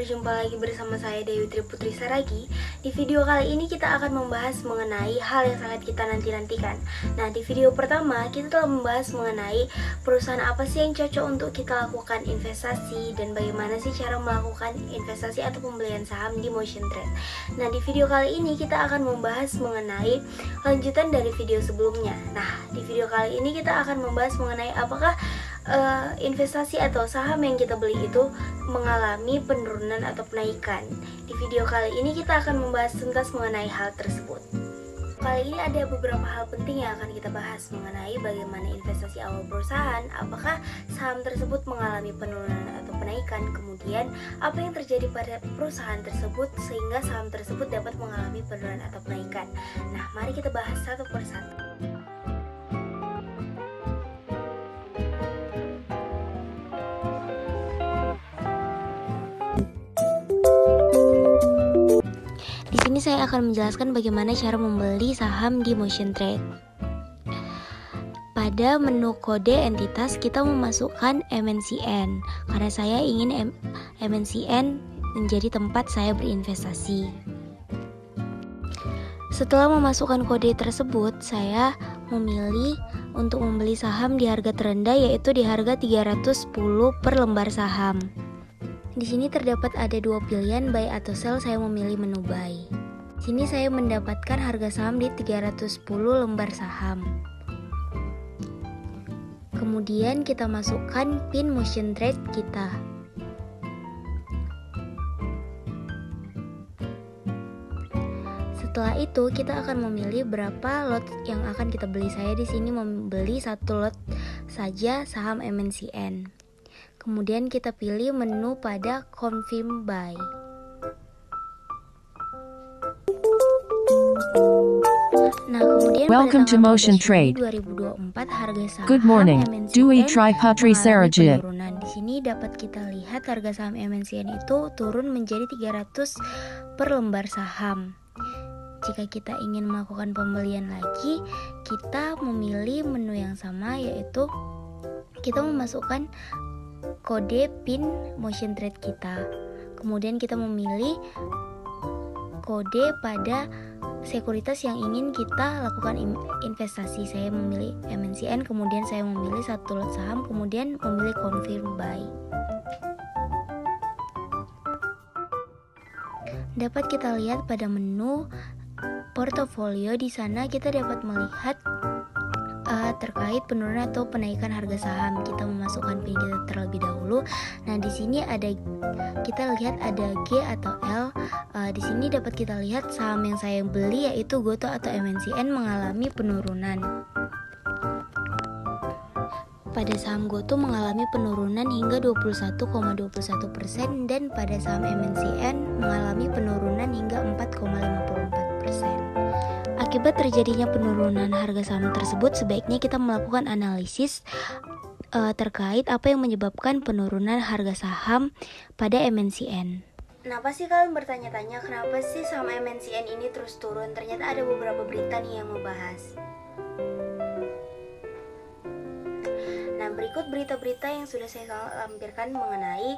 berjumpa lagi bersama saya Dewi Triputri Saragi. Di video kali ini kita akan membahas mengenai hal yang sangat kita nanti-nantikan. Nah, di video pertama kita telah membahas mengenai perusahaan apa sih yang cocok untuk kita lakukan investasi dan bagaimana sih cara melakukan investasi atau pembelian saham di Motion Trade. Nah, di video kali ini kita akan membahas mengenai lanjutan dari video sebelumnya. Nah, di video kali ini kita akan membahas mengenai apakah investasi atau saham yang kita beli itu mengalami penurunan atau penaikan. Di video kali ini kita akan membahas tuntas mengenai hal tersebut. Kali ini ada beberapa hal penting yang akan kita bahas mengenai bagaimana investasi awal perusahaan, apakah saham tersebut mengalami penurunan atau penaikan, kemudian apa yang terjadi pada perusahaan tersebut sehingga saham tersebut dapat mengalami penurunan atau penaikan. Nah, mari kita bahas satu persatu. Di sini saya akan menjelaskan bagaimana cara membeli saham di Motion Trade. Pada menu kode entitas kita memasukkan MNCN karena saya ingin MNCN menjadi tempat saya berinvestasi. Setelah memasukkan kode tersebut, saya memilih untuk membeli saham di harga terendah, yaitu di harga 310 per lembar saham. Di sini terdapat ada dua pilihan, buy atau sell. Saya memilih menu buy. Di sini saya mendapatkan harga saham di 310 lembar saham. Kemudian kita masukkan PIN Motion Trade kita. Setelah itu kita akan memilih berapa lot yang akan kita beli. Saya di sini membeli satu lot saja saham MNCN. Kemudian kita pilih menu pada confirm buy. Nah, kemudian Welcome to Motion Trade. 2024 harga saham Good morning. MNCN Dwi Triputri Saragi. penurunan. Di sini dapat kita lihat harga saham MNCN itu turun menjadi 300 per lembar saham. Jika kita ingin melakukan pembelian lagi, kita memilih menu yang sama, yaitu kita memasukkan kode PIN Motion Trade kita. Kemudian kita memilih kode pada sekuritas yang ingin kita lakukan investasi. Saya memilih MNCN, kemudian saya memilih satu lot saham, kemudian memilih confirm buy. Dapat kita lihat pada menu portofolio, di sana kita dapat melihat terkait penurunan atau penaikan harga saham. Kita memasukkan PIN kita terlebih dahulu. Nah, di sini kita lihat ada G atau L. Di sini dapat kita lihat saham yang saya beli, yaitu Goto atau MNCN, mengalami penurunan. Pada saham Goto mengalami penurunan hingga 21,21% dan pada saham MNCN mengalami penurunan hingga 4,54%. Akibat terjadinya penurunan harga saham tersebut, sebaiknya kita melakukan analisis terkait apa yang menyebabkan penurunan harga saham pada MNCN. Nah, pasti kalian bertanya-tanya kenapa sih saham MNCN ini terus turun? Ternyata ada beberapa berita nih yang membahas. Nah, berikut berita-berita yang sudah saya lampirkan mengenai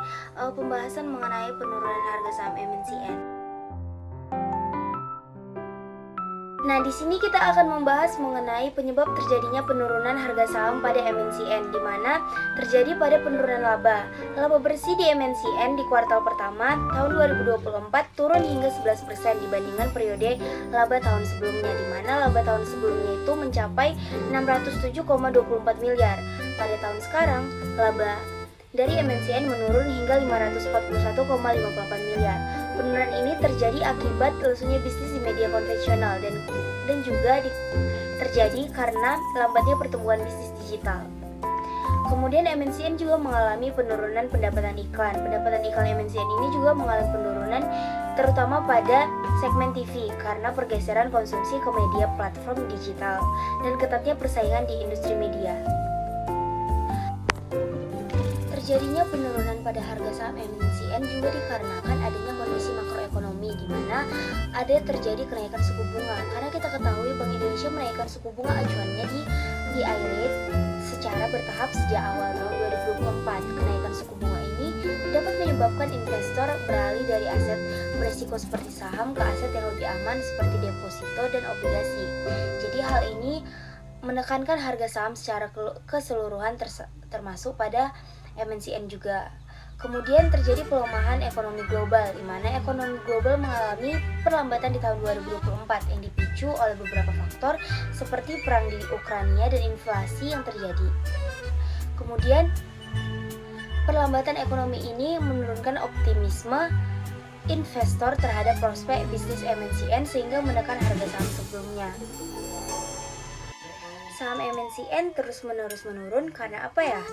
pembahasan mengenai penurunan harga saham MNCN. Nah, di sini kita akan membahas mengenai penyebab terjadinya penurunan harga saham pada MNCN, di mana terjadi pada penurunan laba. Laba bersih di MNCN di kuartal pertama tahun 2024 turun hingga 11% dibandingkan periode laba tahun sebelumnya, di mana laba tahun sebelumnya itu mencapai 607,24 miliar. Pada tahun sekarang, laba dari MNCN menurun hingga 541,58 miliar. Penurunan ini terjadi akibat lesunya bisnis di media konvensional dan juga terjadi karena lambatnya pertumbuhan bisnis digital. Kemudian MNCN juga mengalami penurunan pendapatan iklan. Pendapatan iklan MNCN ini juga mengalami penurunan terutama pada segmen TV karena pergeseran konsumsi ke media platform digital dan ketatnya persaingan di industri media. Terjadinya penurunan pada harga saham MNCN juga dikarenakan adanya kondisi makroekonomi, di mana ada terjadi kenaikan suku bunga. Karena kita ketahui Bank Indonesia menaikkan suku bunga acuannya di BI rate secara bertahap sejak awal tahun 2024. Kenaikan suku bunga ini dapat menyebabkan investor beralih dari aset berisiko seperti saham ke aset yang lebih aman seperti deposito dan obligasi. Jadi hal ini menekankan harga saham secara keseluruhan termasuk pada MNCN juga. Kemudian terjadi pelemahan ekonomi global, di mana ekonomi global mengalami perlambatan di tahun 2024 yang dipicu oleh beberapa faktor seperti perang di Ukraina dan inflasi yang terjadi. Kemudian perlambatan ekonomi ini menurunkan optimisme investor terhadap prospek bisnis MNCN sehingga menekan harga saham sebelumnya. Saham MNCN terus-menerus menurun karena apa ya?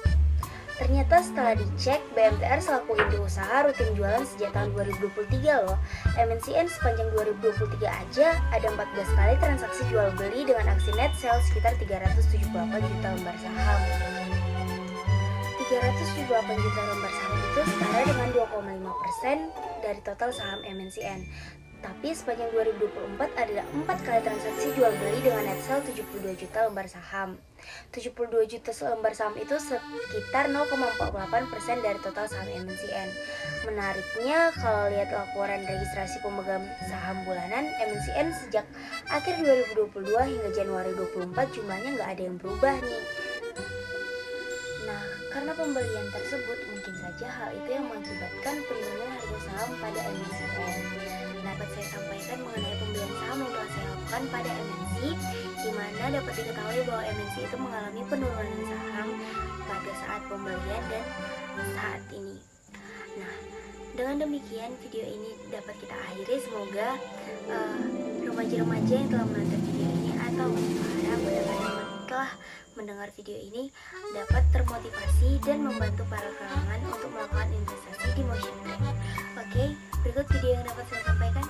Ternyata setelah dicek, BMTR selaku induk usaha rutin jualan sejak tahun 2023 loh. MNCN sepanjang 2023 aja ada 14 kali transaksi jual beli dengan aksi net sale sekitar 378 juta lembar saham. 378 juta lembar saham itu setara dengan 2,5% dari total saham MNCN. Tapi sepanjang 2024 ada 4 kali transaksi jual beli dengan net sale 72 juta lembar saham. 72 juta lembar saham itu sekitar 0,48% dari total saham MNCN. Menariknya kalau lihat laporan registrasi pemegang saham bulanan MNCN sejak akhir 2022 hingga Januari 2024 jumlahnya nggak ada yang berubah nih. Nah, karena pembelian tersebut mungkin saja hal itu yang mengakibatkan penurunan harga saham pada MNCN. Dapat saya sampaikan mengenai pembelian saham yang telah saya lakukan pada MNC, di mana dapat diketahui bahwa MNC itu mengalami penurunan saham pada saat pembelian dan saat ini. Nah, dengan demikian video ini dapat kita akhiri. Semoga remaja-remaja yang telah menonton video ini atau para pendengar yang telah mendengar video ini dapat termotivasi dan membantu para kalangan untuk melakukan investasi di motion trade. Oke, berikut video yang dapat saya sampaikan.